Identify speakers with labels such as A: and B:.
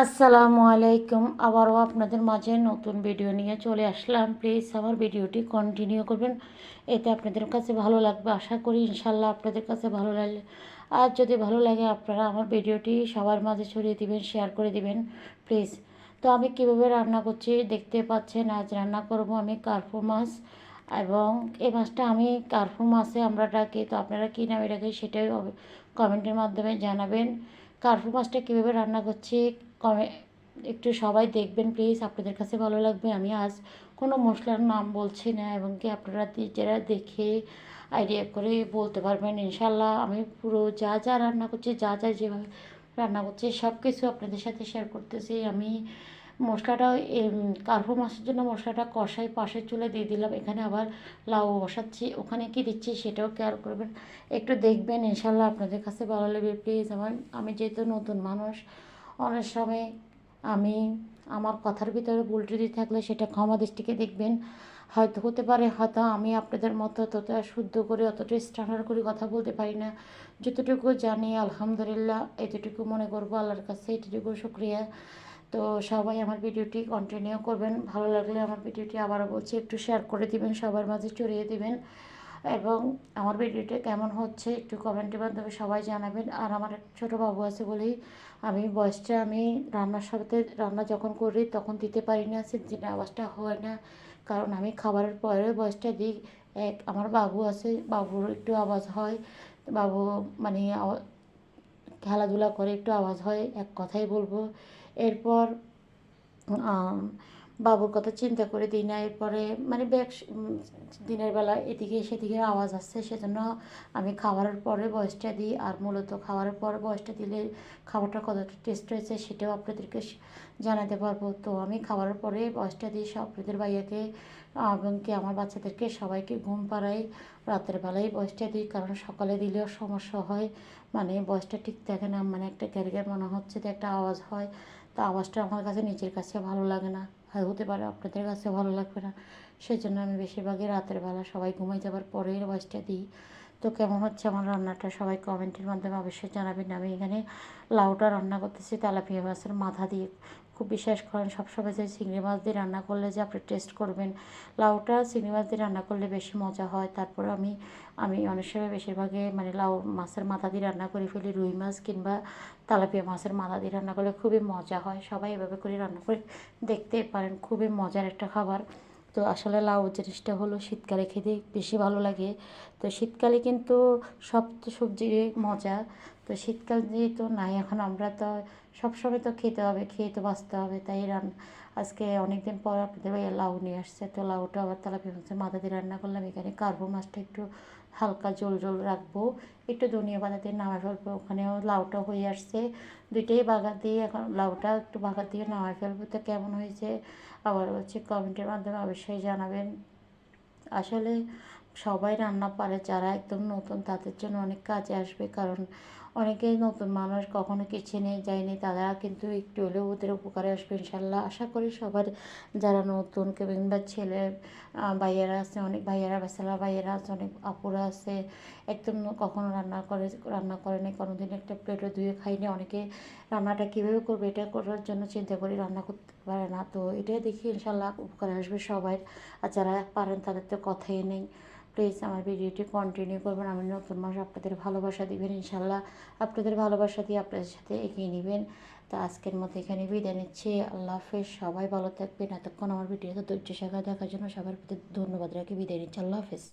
A: আসসালামু আলাইকুম। আবারও আপনাদের মাঝে নতুন ভিডিও নিয়ে চলে আসলাম। প্লিজ আমার ভিডিওটি কন্টিনিউ করবেন, এতে আপনাদের কাছে ভালো লাগবে। আশা করি ইনশাল্লাহ আপনাদের কাছে ভালো লাগলে, আর যদি ভালো লাগে আপনারা আমার ভিডিওটি সবার মাঝে ছড়িয়ে দিবেন, শেয়ার করে দিবেন প্লিজ। তো আমি কিভাবে রান্না করছি দেখতে পাচ্ছেন। আজ রান্না করব আমি কার্পু মাছ, এবং এই মাছটা আমি কার্পু মাছে আমরা ডাকি, তো আপনারা কী নামে ডাকেন সেটাই কমেন্টের মাধ্যমে জানাবেন। কার্পু মাছটা কীভাবে রান্না করছি কমে একটু সবাই দেখবেন প্লিজ, আপনাদের কাছে ভালো লাগবে। আমি আজ কোনো মশলার নাম বলছি না, এবং কি আপনারা যারা দেখে আইডিয়া করে বলতে পারবেন ইনশাল্লাহ। আমি পুরো যা যা রান্না করছি, যা যা যেভাবে রান্না করছি সব কিছু আপনাদের সাথে শেয়ার করতেছি। আমি মশলাটা কার্পু মাছের জন্য মশলাটা কষাই পাশের চুলে দিয়ে দিলাম। এখানে আবার লাউ বসাচ্ছি, ওখানে কি দিচ্ছি সেটাও কেয়ার করবেন, একটু দেখবেন ইনশাল্লাহ আপনাদের কাছে ভালো লাগবে প্লিজ। আমি যেহেতু নতুন মানুষ, অনেক সময় আমি আমার কথার ভিতরে ভুল ত্রুটি থাকলে সেটা ক্ষমা দৃষ্টিকে দেখবেন। হয়তো হতে পারে, হয়তো আমি আপনাদের মতো ততটা শুদ্ধ করে অতটা স্ট্যান্ডার্ড করে কথা বলতে পারি না। যতটুকু জানি আলহামদুলিল্লাহ, এতটুকু মনে করবো আল্লাহর কাছে, এতটুকু শুক্রিয়া। তো সবাই আমার ভিডিওটি কন্টিনিউ করবেন, ভালো লাগলে আমার ভিডিওটি আবারও বলছি একটু শেয়ার করে দিবেন, সবার মাঝে ছড়িয়ে দিবেন, এবং আমার ভিডিওটা কেমন হচ্ছে একটু কমেন্টের মাধ্যমে সবাই জানাবেন। আর আমার ছোটো বাবু আছে বলেই আমি ভয়েসটা আমি রান্নার সাথে রান্না যখন করি তখন দিতে পারি না, সিনচিনে আওয়াজটা হয় না, কারণ আমি খাবারের পরে ভয়েসটা দিই। আমার বাবু আছে, বাবুর একটু আওয়াজ হয়, বাবু মানে খেলাধুলা করে একটু আওয়াজ হয়, এক কথাই বলবো। এরপর বাবুর কথা চিন্তা করে দিই না। এরপরে মানে দিনের বেলা এদিকে সেদিকে আওয়াজ আসছে, সেজন্য আমি খাবারের পরে ভয়েসটা দিই। আর মূলত খাবারের পরে ভয়েসটা দিলে খাবারটা কতটা টেস্ট হয়েছে সেটাও আপনাদেরকে জানাতে পারবো। তো আমি খাবারের পরে ভয়েসটা দিই সব আপনাদের ভাইয়াকে, এবং কি আমার বাচ্চাদেরকে সবাইকে ঘুম পাড়াই রাতের বেলায় ভয়েসটা দিই, কারণ সকালে দিলেও সমস্যা হয়, মানে ভয়েসটা ঠিক থাকে না, মানে একটা ক্যারিয়ার মনে হচ্ছে যে একটা আওয়াজ হয়। তা আওয়াজটা আমার কাছে নিজের কাছে ভালো লাগে না, আর হতে পারে আপনাদের কাছে ভালো লাগবে না, সেই জন্য আমি বেশিরভাগই রাতের বেলা সবাই ঘুমাই যাবার পরেই ভয়েসটা দিই। তো কেমন হচ্ছে আমার রান্নাটা সবাই কমেন্টের মাধ্যমে অবশ্যই জানাবেন। আমি এখানে লাউটা রান্না করতেছি তেলাপিয়া মাছের মাথা দিয়ে। খুব বিশ্বাস করেন সবসময় যে চিংড়ি মাছ দিয়ে রান্না করলে যে আপনি টেস্ট করবেন, লাউটা চিংড়ি মাছ দিয়ে রান্না করলে বেশি মজা হয়। তারপরে আমি আমি অনেক সময় বেশিরভাগই মানে লাউ মাছের মাথা দিয়ে রান্না করে ফেলি, রুই মাছ কিংবা তেলাপিয়া মাছের মাথা দিয়ে রান্না করলে খুবই মজা হয়। সবাই এভাবে করে রান্না করে দেখতে পারেন, খুবই মজার একটা খাবার। তো আসলে লাউ জিনিসটা হলো শীতকালে খেতে বেশি ভালো লাগে। তো শীতকালে কিন্তু সব সবজিরই মজা। তো শীতকাল যেহেতু নাই এখন, আমরা তো সবসময় তো খেতে হবে, খেয়ে তো বাঁচতে হবে, তাই আজকে অনেক দিন পর আপনাদের ভাইয়া লাউ নিয়ে আসছে। তো লাউটা আবার তেলাপিয়া মাছের মাথা দিয়ে রান্না করলাম। এখানে কার্পু মাছটা একটু হালকা ঝোল ঝোল রাখবো, একটু ধনিয়া পাতা দিয়ে নামায় ফেলবো। ওখানেও লাউটা হয়ে আসছে, দুইটাই বাগার দিয়ে এখন লাউটা একটু বাগার দিয়ে নামায় ফেলবো। তো কেমন হয়েছে আবার হচ্ছে কমেন্টের মাধ্যমে অবশ্যই জানাবেন। আসলে সবাই রান্না পারে, যারা একদম নতুন তাদের জন্য অনেক কাজে আসবে, কারণ অনেকেই নতুন মানুষ কখনো কিচেনে যায়নি, তারা কিন্তু একটু হলেও ওদের উপকারে আসবে ইনশাল্লাহ। আশা করি সবার যারা নতুন কিংবা ছেলে ভাইয়েরা আছে, অনেক ভাইয়েরা বেসালা ভাইয়েরা আছে, অনেক আপুরা আছে একদম কখনো রান্না করেনি, কোনো দিন একটা প্লেটও ধুয়ে খাইনি। অনেকে রান্নাটা কীভাবে করবে এটা করার জন্য চিন্তা করি, রান্না করতে পারে না। তো এটাই দেখি ইনশাল্লাহ উপকার আসবে সবাই। আর যারা পারেন তাদের তো কথাই নেই। প্লিজ আমার ভিডিওটি কন্টিনিউ করবেন। আমি নতুন মানুষ, আপনাদের ভালোবাসা দিবেন ইনশাল্লাহ, আপনাদের ভালোবাসা দিয়ে আপনাদের সাথে এগিয়ে নেবেন। তো আজকের মতো এখানে বিদায় নিচ্ছি, আল্লাহ হাফেজ। সবাই ভালো থাকবেন। এতক্ষণ আমার ভিডিওতে ধৈর্য সহকারে দেখার জন্য সবার প্রতি ধন্যবাদ রাখি, বিদায় নিচ্ছি, আল্লাহ হাফেজ।